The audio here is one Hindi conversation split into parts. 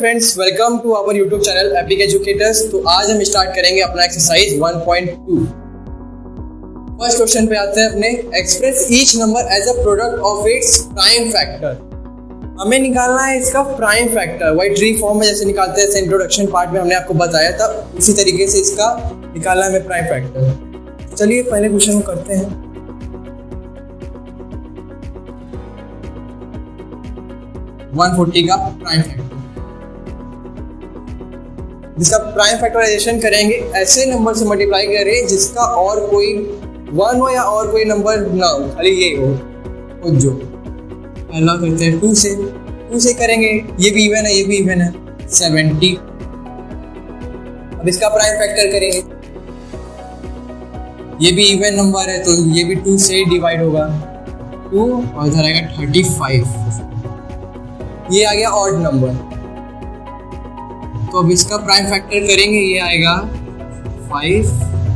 Friends, welcome to our YouTube channel epic educators. तो आज हम स्टार्ट करेंगे अपना एक्सरसाइज 1.2। फर्स्ट क्वेश्चन पे आते हैं अपने। Express each number as a product of its prime factor. हमें निकालना है इसका प्राइम फैक्टर। वही ट्री फॉर्म में जैसे निकालते हैं, इंट्रोडक्शन पार्ट में हमने आपको बताया था, उसी तरीके से इसका निकालना है हमें प्राइम फैक्टर। चलिए पहले क्वेश्चन को करते हैं। का प्राइम फैक्टर, जिसका प्राइम फैक्टराइजेशन करेंगे ऐसे नंबर से मल्टीप्लाई करें जिसका और कोई वन हो या और कोई नंबर ना हो, खाली ये हो। जो पहला करते हैं 2 से करेंगे। ये भी इवन है, ये भी इवन है, 70। अब इसका प्राइम फैक्टर करेंगे। ये भी इवन नंबर है तो ये भी 2 से डिवाइड होगा, 2 और इधर आएगा 35। ये आ गया ऑड नंबर। तो अब इसका प्राइम फैक्टर करेंगे, ये आएगा 5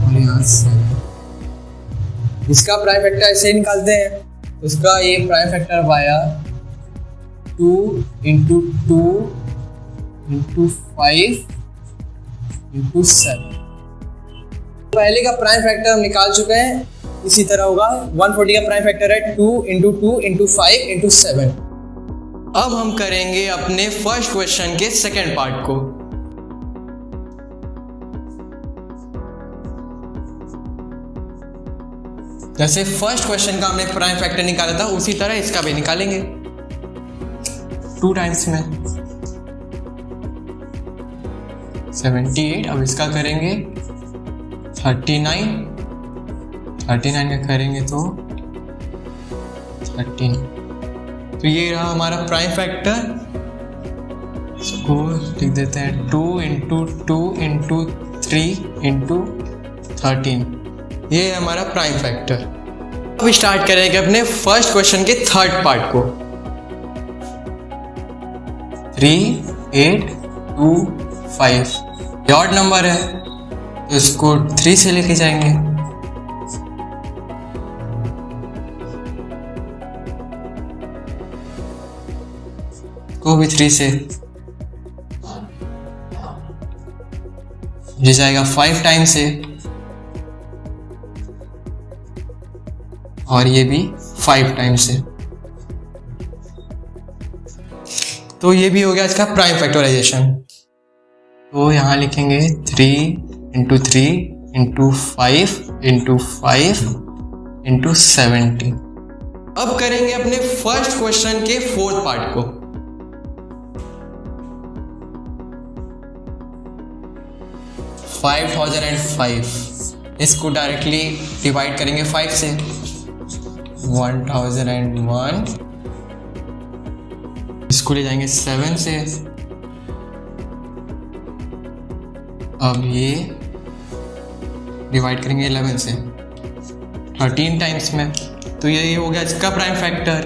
और यहाँ 7। इसका प्राइम फैक्टर ऐसे निकालते हैं। उसका ये प्राइम फैक्टर आया 2 × 2 × 5 × 7। पहले का प्राइम फैक्टर हम निकाल चुके हैं। इसी तरह होगा 140 का प्राइम फैक्टर है 2 × 2 × 5 × 7। अब हम करेंगे अपने फर्स्ट क्वेश्चन के सेकंड पार्ट को। जैसे फर्स्ट क्वेश्चन का हमने प्राइम फैक्टर निकाला था, उसी तरह इसका भी निकालेंगे 2 टाइम्स में 78। अब इसका करेंगे 39 का करेंगे तो 13। तो ये रहा हमारा प्राइम फैक्टर। इसको लिख देते हैं 2 × 2 × 3 × 13। ये है हमारा प्राइम फैक्टर। अब स्टार्ट करेंगे अपने फर्स्ट क्वेश्चन के थर्ड पार्ट को। 3, 8, 2, 5 ये ऑड नंबर है तो इसको 3 से लेके जाएंगे। को भी 3 से ये जाएगा 5 टाइम से, और ये भी 5 टाइम से। तो ये भी हो गया इसका प्राइम फैक्टराइजेशन। तो यहाँ लिखेंगे 3 × 3 × 5 × 5 × 70। अब करेंगे अपने फर्स्ट क्वेश्चन के फोर्थ पार्ट को। 5005 इसको डायरेक्टली डिवाइड करेंगे 5 से। 1001 इसको ले जाएंगे 7 से। अब ये डिवाइड करेंगे 11 से 13 टाइम्स में। तो ये हो गया इसका प्राइम फैक्टर।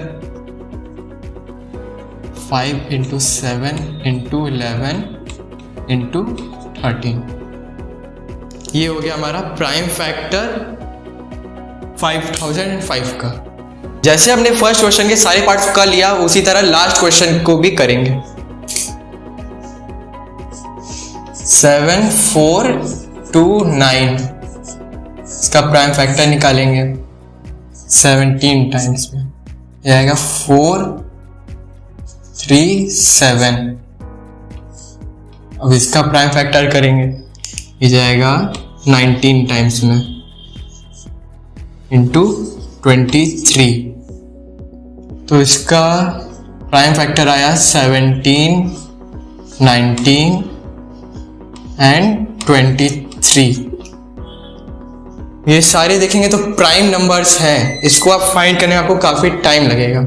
5 × 7 × 11 × 13। ये हो गया हमारा प्राइम फैक्टर 5005 का। जैसे हमने फर्स्ट क्वेश्चन के सारे पार्ट्स कर लिया, उसी तरह लास्ट क्वेश्चन को भी करेंगे। 7429 इसका प्राइम फैक्टर निकालेंगे 17 टाइम्स में। ये आएगा 437। अब इसका प्राइम फैक्टर करेंगे, ये जाएगा 19 टाइम्स में × 23। तो इसका प्राइम फैक्टर आया 17, 19 एंड 23। ये सारे देखेंगे तो प्राइम नंबर्स हैं। इसको आप फाइंड करने में आपको काफी टाइम लगेगा।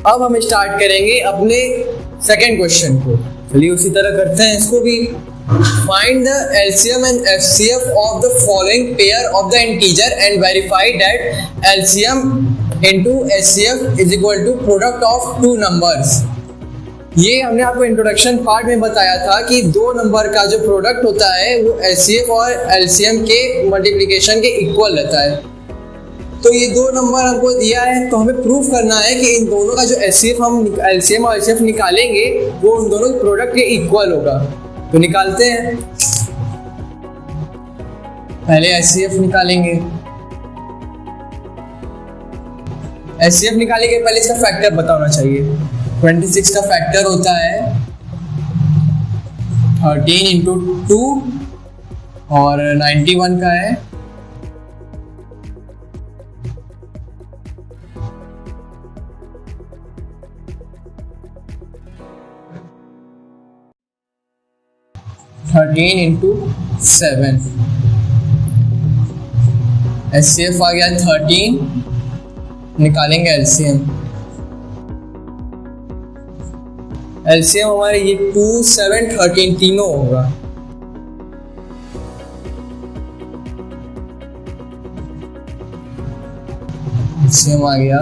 अब हम स्टार्ट करेंगे अपने सेकेंड क्वेश्चन को। चलिए उसी तरह करते हैं इसको भी। Find the LCM and FCF of the following pair of the integer and verify that LCM into HCF is equal to product of two numbers। ये हमने आपको इंट्रोडक्शन पार्ट में बताया था कि दो नंबर का जो प्रोडक्ट होता है वो HCF और LCM के मल्टीप्लिकेशन के इक्वल रहता है। तो ये दो नंबर हमको दिया है, तो हमें प्रूफ करना है कि इन दोनों का जो एचसीएफ हम एलसीएम और एचसीएफ निकालेंगे वो उन दोनों प्रोडक्ट के इक्वल होगा। तो निकालते हैं, पहले एचसीएफ निकालेंगे। एचसीएफ निकालने के पहले इसका फैक्टर पता होना चाहिए। 26 का फैक्टर होता है 13 इंटू 2 और 91 का है 13 इंटू 7। एचसीएफ आ गया 13, निकालेंगे एलसीएम। एलसीएम हमारे ये 2, 7, 13 तीनों होगा। एलसीएम आ गया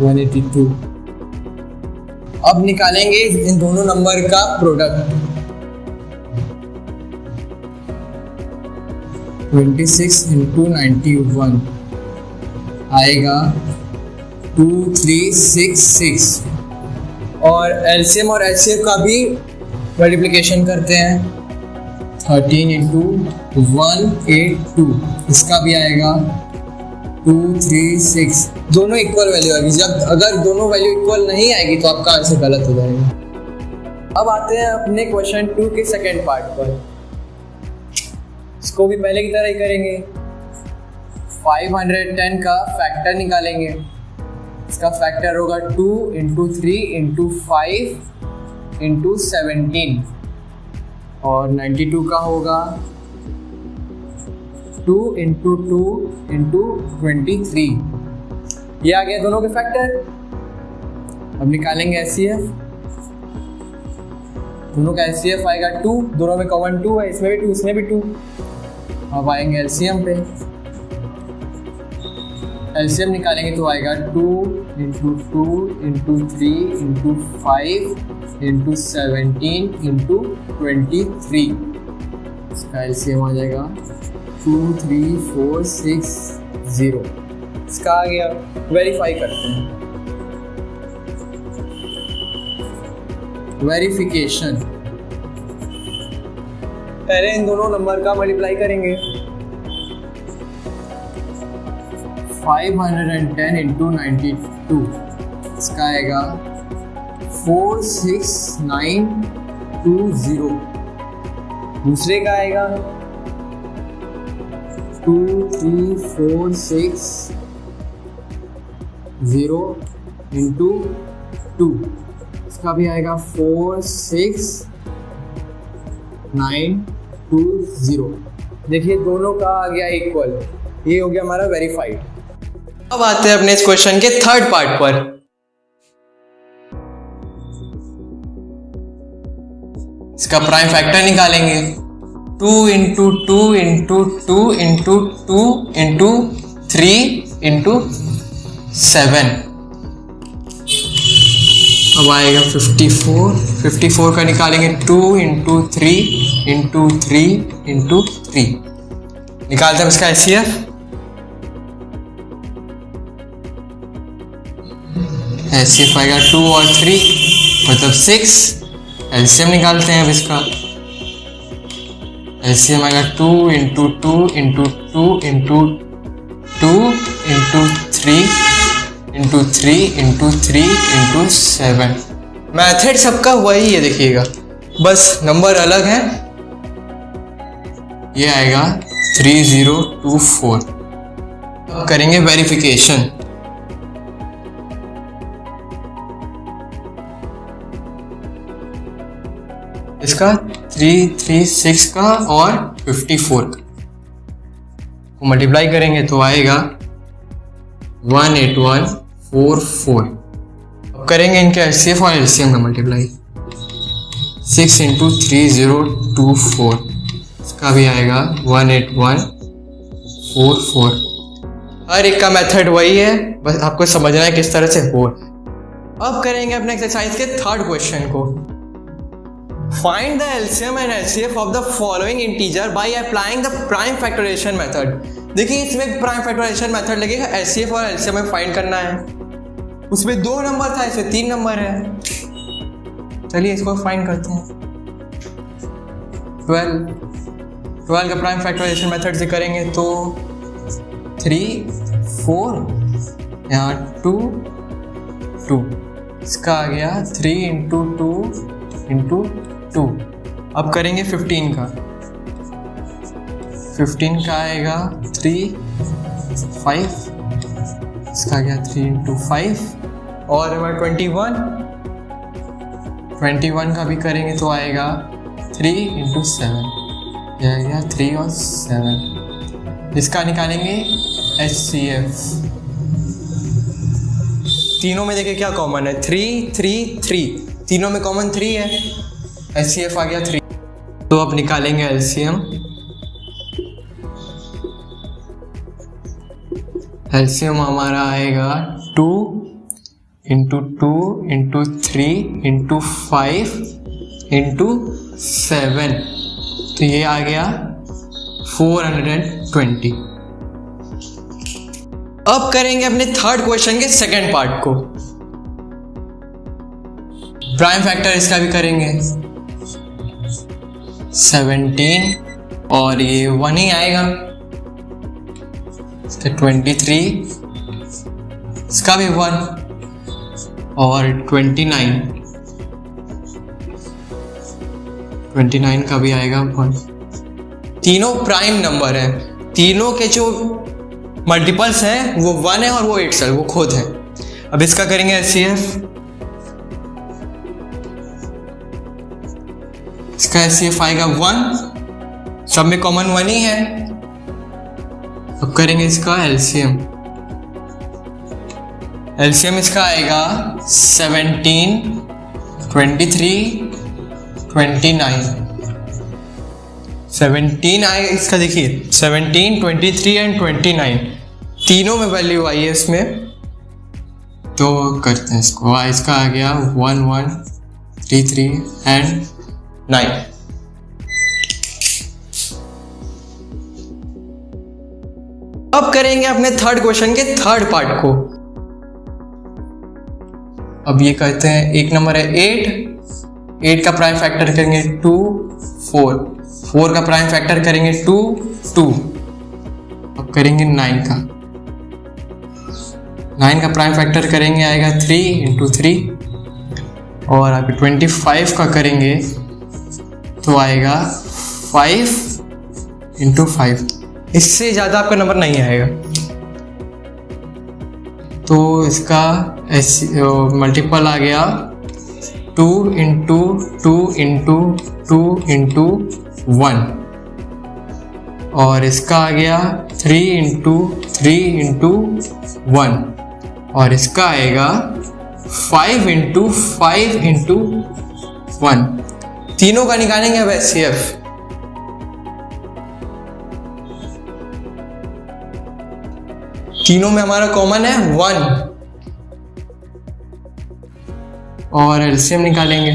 182। अब निकालेंगे इन दोनों नंबर का प्रोडक्ट। 26 इंटू 91 आएगा 2366। और एलसीएम और एचसीएफ का भी मल्टीप्लिकेशन करते हैं। 13 इंटू 182, इसका भी आएगा 236। दोनों इक्वल वैल्यू आएगी। जब अगर दोनों वैल्यू इक्वल नहीं आएगी तो आपका आंसर गलत हो जाएगा। अब आते हैं अपने क्वेश्चन 2 के सेकेंड पार्ट पर। इसको भी पहले की तरह ही करेंगे। 510 का फैक्टर निकालेंगे। इसका फैक्टर होगा 2 इंटू 3 इंटू 5 इंटू 17 और 92 का होगा 2 इंटू 2 इंटू 23। ये आ गया दोनों के फैक्टर। अब निकालेंगे एचसीएफ। दोनों का एचसीएफ आएगा 2, दोनों में कॉमन 2 है, इसमें भी 2 इसमें भी 2। अब आएंगे एलसीएम पे। एलसीएम निकालेंगे तो आएगा 2 into 2 into 3 into 5 into 17 into 23। इसका एलसीएम आ जाएगा 23460। इसका आ गया। वेरीफाई करते हैं। वेरिफिकेशन, पहले इन दोनों नंबर का मल्टीप्लाई करेंगे। 510 इंटू 92, इसका आएगा 46920। दूसरे का आएगा 2346 इंटू 2, इसका भी आएगा 46920। देखिए दोनों का आ गया इक्वल। ये हो गया हमारा वेरीफाइड। अब आते हैं अपने इस क्वेश्चन के थर्ड पार्ट पर। इसका प्राइम फैक्टर निकालेंगे। 2 into 2 into 2 into 2 into 3 into 7। अब आएगा 54 का निकालेंगे 2 इंटू 3 इंटू 3 इंटू 3। निकालते हैं इसका एचसीएफ। एचसीएफ आएगा 2 और 3 मतलब 6। एलसीएम निकालते हैं अब इसका। एलसीएम आएगा 2 into 2 into 2 into 2 into 3 into 3 into 3 into 7। Method सबका वही है, देखिएगा बस नंबर अलग है। ये आएगा 3024। अब करेंगे वेरिफिकेशन। इसका 336 का और 54 का को मल्टीप्लाई करेंगे तो आएगा 18144। अब करेंगे इनके एचसीएफ और एलसीएम का मल्टीप्लाई। 6 इंटू 3024, इसका भी आएगा 18144। हर एक का मेथड वही है, बस आपको समझना है किस तरह से हो। अब करेंगे अपने एक्सरसाइज के थर्ड क्वेश्चन को। Find the LCM and HCF of the following integer by applying the prime factorisation method. देखिए इसमें प्राइम फैक्टराइजेशन मेथड लगेगा, एचसीएफ और एलसीएम में फाइंड करना है। उसमें 2 नंबर था, इसमें 3 नंबर है। चलिए इसको फाइंड करते हैं। 12 का प्राइम फैक्टराइजेशन मेथड से करेंगे तो 3 4 यहाँ 2 2, इसका आ गया 3 इंटू 2 इंटू 2। अब करेंगे 15 का। 15 का आएगा 3 5, इसका आ गया 3 इंटू 5। और हमारा 21 का भी करेंगे तो आएगा 3 इंटू 7, यह आ गया 3 और 7। इसका निकालेंगे HCF। तीनों में देखिए क्या कॉमन है, 3 3 3, तीनों में कॉमन 3 है, HCF आ गया 3। तो अब निकालेंगे एलसीएम। एलसीएम हमारा आएगा 2 इंटू 2 इंटू 3 इंटू 5 इंटू 7, तो ये आ गया 420। अब करेंगे अपने थर्ड क्वेश्चन के सेकंड पार्ट को। प्राइम फैक्टर इसका भी करेंगे 17 और ये 1 ही आएगा। इसका 23, इसका भी 1 और 29 का भी आएगा 1। तीनों प्राइम नंबर है, तीनों के जो मल्टीपल्स हैं वो 1 है और वो इटसेल्फ, वो खुद है। अब इसका करेंगे एचसीएफ। इसका एचसीएफ आएगा 1, सब में कॉमन 1 ही है। अब करेंगे इसका एलसीएम। एलसीएम इसका आएगा 17 23 29। 17 आएगा इसका, देखिए 17 23 एंड 29, तीनों में वैल्यू आई है इसमें। तो करते हैं इसको। इसका आ गया 1 1 3 3 एंड 9। अब करेंगे अपने थर्ड क्वेश्चन के थर्ड पार्ट को। अब ये कहते हैं, एक नंबर है 8 का प्राइम फैक्टर करेंगे 2 4 का प्राइम फैक्टर करेंगे 2 2। अब करेंगे 9 का प्राइम फैक्टर करेंगे आएगा 3 इंटू 3। और अभी 25 का करेंगे तो आएगा 5 इंटू 5। इससे ज़्यादा आपका नंबर नहीं आएगा। तो इसका मल्टीपल आ गया 2 इंटू 2 इंटू 2 इंटू 1। और इसका आ गया 3 इंटू 3 इंटू 1। और इसका आएगा 5 इंटू 5 इंटू 1। तीनों का निकालेंगे अब एचसीएफ। तीनों में हमारा कॉमन है 1। और एलसीएम निकालेंगे।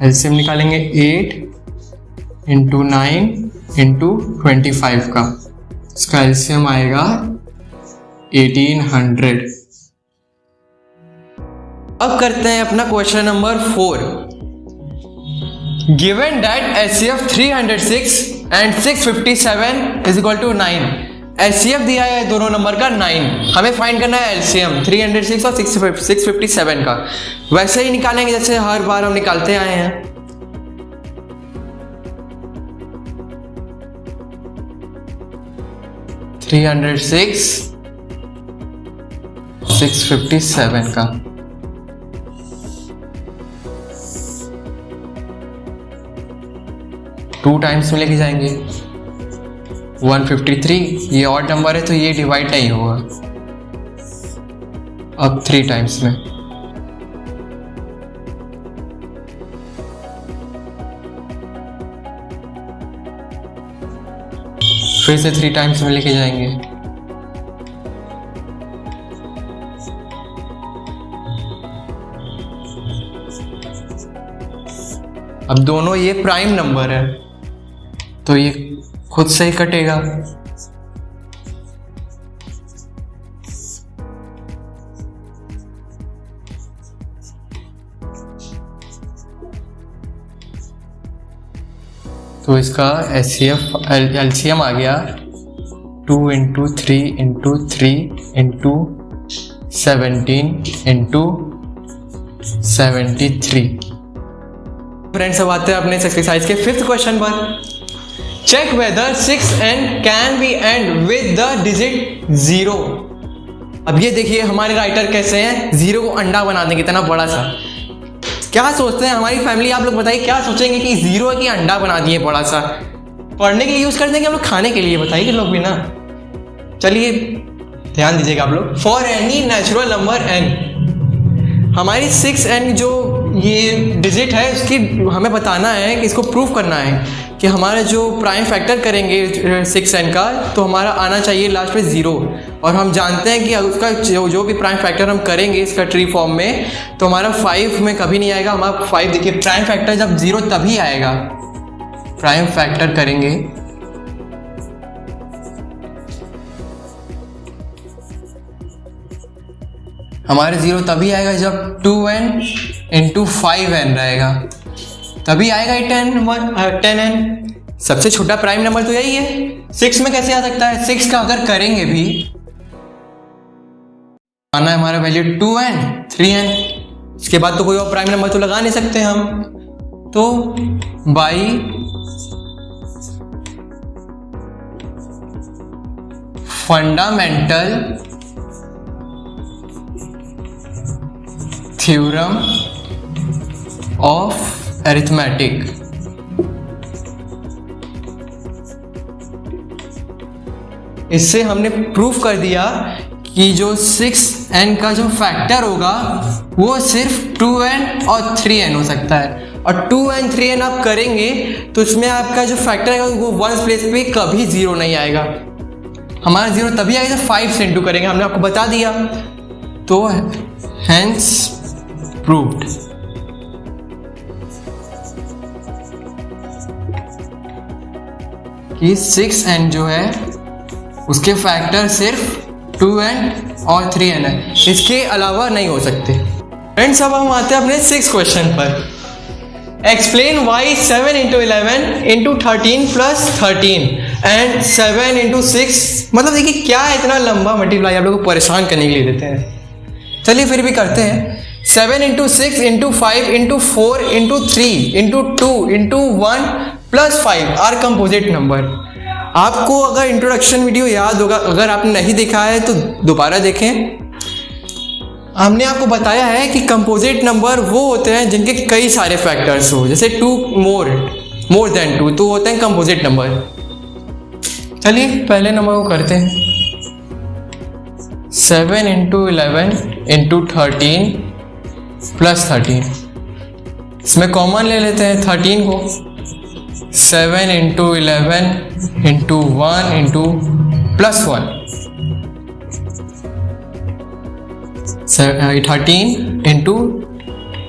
एलसीएम निकालेंगे 8 इंटू 9 इंटू 25 का। इसका एलसीएम आएगा 1800। अब करते हैं अपना question number 4। Given that HCF 306 and 657 is equal to 9। HCF दिया है दोनों नंबर का 9, हमें फाइंड करना है LCM 306 और 657 का। वैसे ही निकालेंगे जैसे हर बार हम निकालते आए हैं। $306 657 का। टू टाइम्स में लेके जाएंगे 153। ये ऑड नंबर है तो ये डिवाइड नहीं होगा। अब 3 टाइम्स में फिर से 3 टाइम्स में लेके जाएंगे। अब दोनों ये प्राइम नंबर है तो ये खुद से ही कटेगा। तो इसका एलसीएम आ गया 2 × 3 × 3 × 17 × 73। फ्रेंड्स अब आते हैं अपने एक्सरसाइज के 5th क्वेश्चन पर। Check whether 6n can be end with the digit 0। अब ये देखिए हमारे राइटर कैसे हैं, 0 को अंडा बना देंगे इतना बड़ा सा। क्या सोचते हैं हमारी फैमिली, आप लोग बताइए क्या सोचेंगे कि 0 है कि अंडा बना दिए बड़ा सा। पढ़ने के लिए यूज कर देंगे हम लोग, खाने के लिए बताइए लोग भी ना। चलिए ध्यान दीजिएगा आप लोग। For any natural number n, हमारी 6n जो ये डिजिट है उसकी हमें बताना है कि इसको प्रूफ करना है कि हमारा जो प्राइम फैक्टर करेंगे 6n का तो हमारा आना चाहिए लास्ट में 0। और हम जानते हैं कि उसका जो भी प्राइम फैक्टर हम करेंगे इसका ट्री फॉर्म में तो हमारा 5 में कभी नहीं आएगा। हमारा 5 देखिए प्राइम फैक्टर जब 0 तभी आएगा। प्राइम फैक्टर करेंगे हमारे 0 तभी आएगा जब 2n × 5n रहेगा, तभी आएगा 10n। सबसे छोटा प्राइम नंबर तो यही है। 6 में कैसे आ सकता है? 6 का अगर करेंगे भी आना है हमारा वैल्यू 2n 3n, इसके बाद तो कोई और प्राइम नंबर तो लगा नहीं सकते हम। तो by fundamental theorem of arithmetic, इससे हमने प्रूफ कर दिया कि जो 6n का जो फैक्टर होगा वो सिर्फ 2n और 3n हो सकता है। और 2n 3n आप करेंगे तो इसमें आपका जो फैक्टर है वो 1 प्लेस पे कभी 0 नहीं आएगा। हमारा 0 तभी आएगा जब 5 से इंटू करेंगे, हमने आपको बता दिया। तो हेंस प्रूव्ड। कि 6n जो है उसके फैक्टर सिर्फ 2n और 3n है, इसके अलावा नहीं हो सकते। फ्रेंड्स अब हम आते हैं अपने 6th क्वेश्चन पर। Explain why 7 × 11 × 13 + 13 and 7 × 6। मतलब देखिए क्या इतना लंबा मल्टीप्लाई आप लोगों को परेशान करने के लिए देते हैं। चलिए फिर भी करते हैं। 7 × 6 × 5 × 4 × 3 × 2 × 1 + 5 आर कंपोजिट नंबर। आपको अगर इंट्रोडक्शन वीडियो याद होगा, अगर आपने नहीं देखा है तो दोबारा देखें। हमने आपको बताया है कि कंपोजिट नंबर वो होते हैं जिनके कई सारे फैक्टर्स हो, जैसे 2 मोर देन 2 तो होते हैं कंपोजिट नंबर। चलिए पहले नंबर को करते हैं। 7 × 11 × 13 + 13, इसमें कॉमन ले लेते हैं 13 को। 7 × 11 × 1 × +1, 13 ×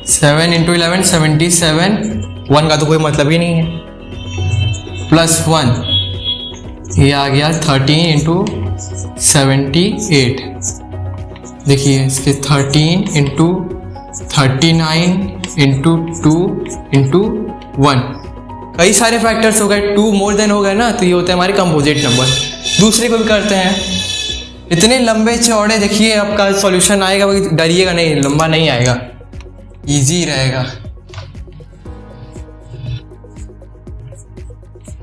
7 × 11 77, 1 का तो कोई मतलब ही नहीं है, +1 ये आ गया 13 × 78। देखिए इसके 13 × 39 × 2 × 1 कई सारे फैक्टर्स हो गए, 2 मोर देन हो गए ना, तो ये होते हैं हमारे कंपोजिट नंबर। दूसरे को भी करते हैं। इतने लंबे चौड़े देखिए आपका सॉल्यूशन आएगा, डरिएगा नहीं, लंबा नहीं आएगा, इजी रहेगा।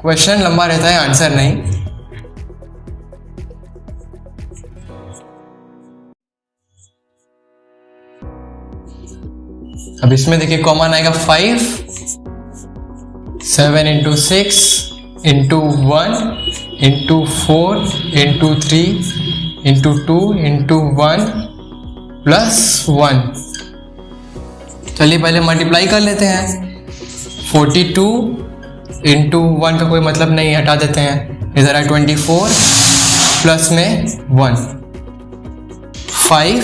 क्वेश्चन लंबा रहता है, आंसर नहीं। अब इसमें देखिए कॉमन आएगा 5, 7 × 6 × 1 × 4 × 3 × 2 × 1 +1। चलिए पहले मल्टीप्लाई कर लेते हैं। 42 × 1 का कोई मतलब नहीं, हटा देते हैं। इधर है 24 प्लस में 1 5,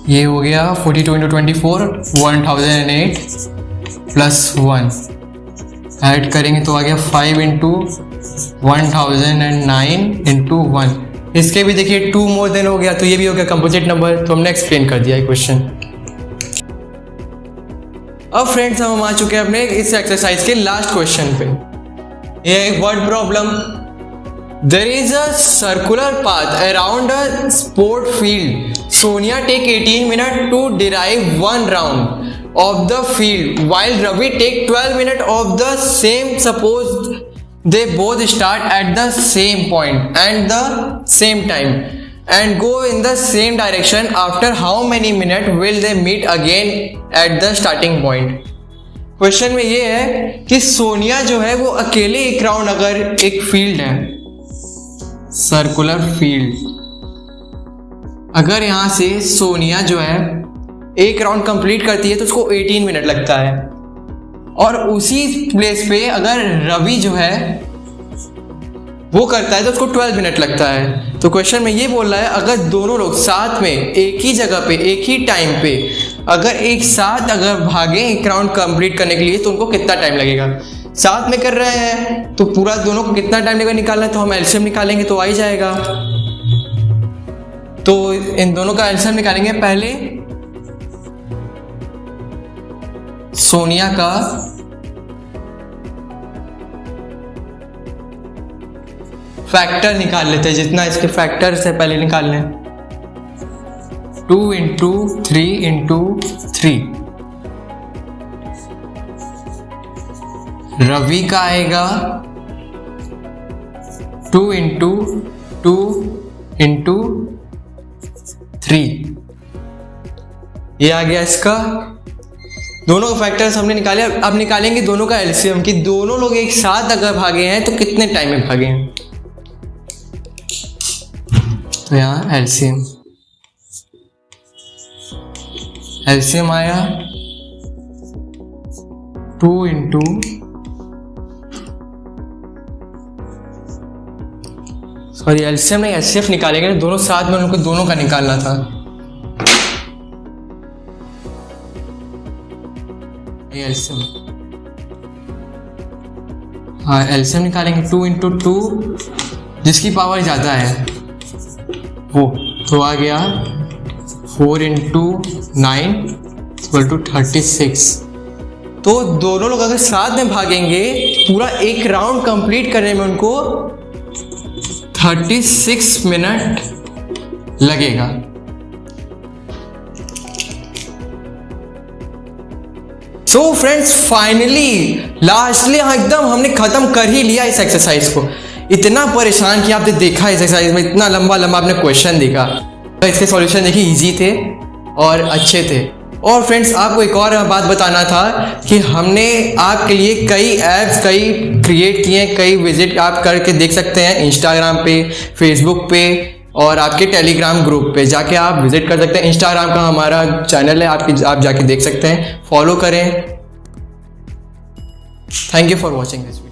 ये हो गया 42 × 24 1008 प्लस 1 ऐड करेंगे तो आ गया 5 इंटू 1009 इंटू 1। इसके भी देखिए 2 मोर देन हो गया, तो ये भी हो गया कंपोजिट नंबर। तो हमने एक्सप्लेन कर दिया ये क्वेश्चन। अब फ्रेंड्स हम आ चुके हैं अपने इस एक्सरसाइज के लास्ट क्वेश्चन पे। ये एक word problem. There is a circular path around a sport field. Sonia take 18 minute to drive 1 round of the field while Ravi take 12 minutes of the same. Suppose they both start at the same point and the same time and go in the same direction. After how many minutes will they meet again at the starting point? Question में ये है कि सोनिया जो है वो अकेले एक राउंड, अगर एक फील्ड है सर्कुलर फील्ड, अगर यहां से सोनिया जो है एक राउंड कंप्लीट करती है तो उसको 18 मिनट लगता है, और उसी प्लेस पे अगर रवि जो है वो करता है तो उसको 12 मिनट लगता है। तो क्वेश्चन में ये बोल रहा है अगर दोनों लोग साथ में एक ही जगह पे एक ही टाइम पे अगर एक साथ अगर भागे एक राउंड कंप्लीट करने के लिए तो उनको कितना टाइम लगेगा। साथ में कर रहे हैं तो पूरा दोनों को कितना टाइम लगेगा निकालना है, तो हम एलसीएम निकालेंगे तो आ ही जाएगा। तो इन दोनों का एलसीएम निकालेंगे। पहले सोनिया का फैक्टर निकाल लेते हैं, जितना इसके फैक्टर से पहले निकाल लें। 2 इंटू 3 इंटू 3। रवि का आएगा 2 इंटू 2 इंटू 3। ये आ गया इसका। दोनों का फैक्टर्स हमने निकाले। अब निकालेंगे दोनों का एलसीएम कि दोनों लोग एक साथ अगर भागे हैं तो कितने टाइम में भागे हैं। तो यहाँ एलसीएम आया 2 इंटू सॉरी एलसीएम नहीं एचसीएफ निकालेंगे, दोनों साथ में उनको दोनों का निकालना था। एलसीएम, हाँ एलसीएम निकालेंगे 2 इंटू 2 जिसकी पावर ज़्यादा है वो, तो आ गया 4 इंटू 9 इक्वल टू 36। तो दोनों लोग अगर साथ में भागेंगे पूरा एक राउंड कंप्लीट करने में उनको 36 मिनट लगेगा। सो फ्रेंड्स फाइनली लास्टली एकदम हमने खत्म कर ही लिया इस एक्सरसाइज को। इतना परेशान किया आपने देखा इस एक्सरसाइज में, इतना लंबा लंबा आपने क्वेश्चन देखा, तो इसके सॉल्यूशन देखिए इजी थे और अच्छे थे। और फ्रेंड्स आपको एक और बात बताना था कि हमने आपके लिए कई ऐप्स कई क्रिएट किए हैं, कई विजिट आप करके देख सकते हैं इंस्टाग्राम पे, फेसबुक पे और आपके टेलीग्राम ग्रुप पे जाके आप विजिट कर सकते हैं। इंस्टाग्राम का हमारा चैनल है, आप जाके देख सकते हैं, फॉलो करें। Thank you for watching this.